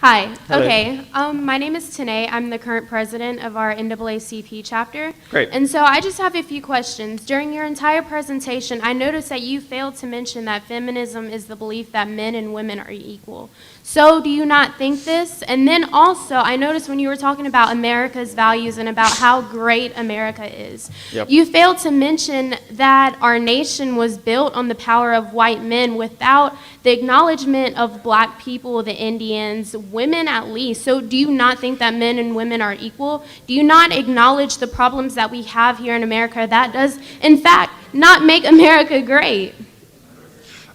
Hi. Hello. Okay. My name is Tanae. I'm the current president of our NAACP chapter. Great. And so I just have a few questions. During your entire presentation, I noticed that you failed to mention that feminism is the belief that men and women are equal. So do you not think this? And then also, I noticed when you were talking about America's values and about how great America is, Yep. you failed to mention that our nation was built on the power of white men without the acknowledgement of black people, the Indians, women at least. So do you not think that men and women are equal? Do you not acknowledge the problems that we have here in America that does, in fact, not make America great?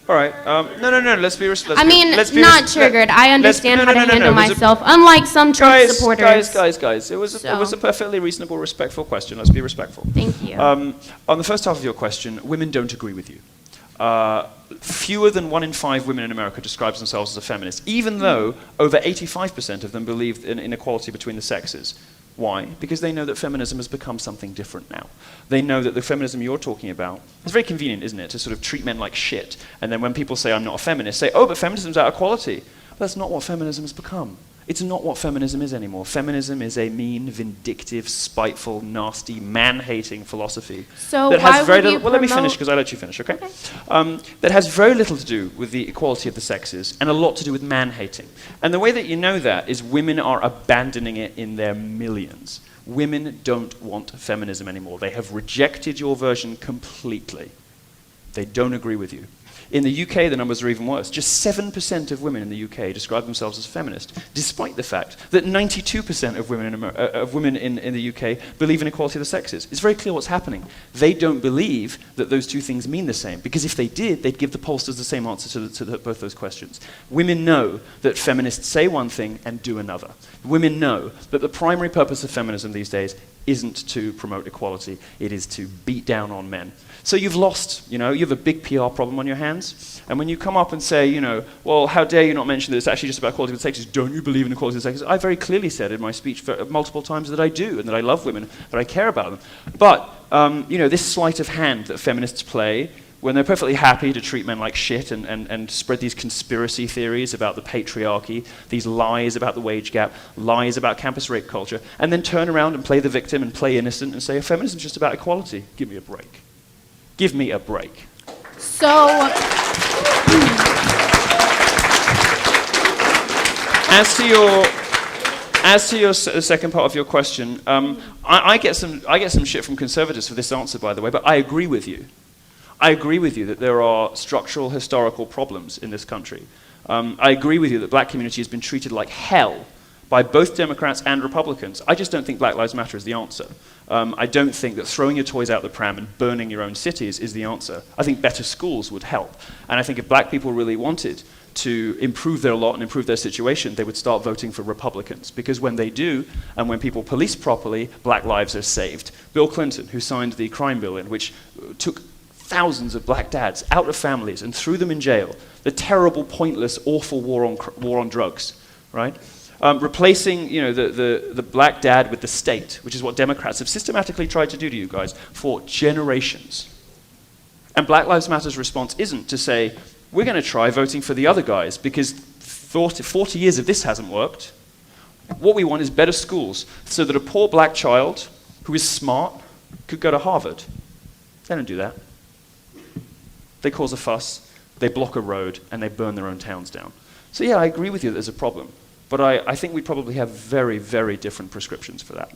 All right. No. Let's be Not triggered. I understand how to handle myself, unlike some Trump supporters. Guys. It was a perfectly reasonable, respectful question. Let's be respectful. Thank you. On the first half of your question, women don't agree with you. Fewer than 1 in 5 women in America describes themselves as a feminist, even though over 85% of them believe in inequality between the sexes. Why? Because they know that feminism has become something different now. They know that the feminism you're talking about, it's very convenient, isn't it, to sort of treat men like shit, and then when people say, I'm not a feminist, say, oh, but feminism's out of quality. But that's not what feminism has become. It's not what feminism is anymore. Feminism is a mean, vindictive, spiteful, nasty, man-hating philosophy. So that why has very would you little, well, let me promote- finish, because I let you finish, okay? That has very little to do with the equality of the sexes, and a lot to do with man-hating. And the way that you know that is women are abandoning it in their millions. Women don't want feminism anymore. They have rejected your version completely. They don't agree with you. In the UK, the numbers are even worse. Just 7% of women in the UK describe themselves as feminist, despite the fact that 92% of women in the UK believe in equality of the sexes. It's very clear what's happening. They don't believe that those two things mean the same, because if they did, they'd give the pollsters the same answer to both those questions. Women know that feminists say one thing and do another. Women know that the primary purpose of feminism these days isn't to promote equality, it is to beat down on men. So you've lost, you have a big PR problem on your hands, and when you come up and say, well, how dare you not mention that it's actually just about equality of the sexes, don't you believe in equality of the sexes? I very clearly said in my speech multiple times that I do, and that I love women, that I care about them. But, this sleight of hand that feminists play, when they're perfectly happy to treat men like shit and spread these conspiracy theories about the patriarchy, these lies about the wage gap, lies about campus rape culture, and then turn around and play the victim and play innocent and say, feminism's just about equality. Give me a break. Give me a break. So, as to your second part of your question, I get some shit from conservatives for this answer, by the way, but I agree with you. I agree with you that there are structural historical problems in this country. I agree with you that the black community has been treated like hell by both Democrats and Republicans. I just don't think Black Lives Matter is the answer. I don't think that throwing your toys out the pram and burning your own cities is the answer. I think better schools would help. And I think if black people really wanted to improve their lot and improve their situation, they would start voting for Republicans. Because when they do, and when people police properly, black lives are saved. Bill Clinton, who signed the crime bill in which took thousands of black dads out of families and threw them in jail, the terrible, pointless, awful war on drugs, right? Replacing, the black dad with the state, which is what Democrats have systematically tried to do to you guys for generations. And Black Lives Matter's response isn't to say, we're going to try voting for the other guys because 40 years of this hasn't worked. What we want is better schools so that a poor black child who is smart could go to Harvard. They don't do that. They cause a fuss, they block a road, and they burn their own towns down. So yeah, I agree with you that there's a problem. But I think we probably have very, very different prescriptions for that.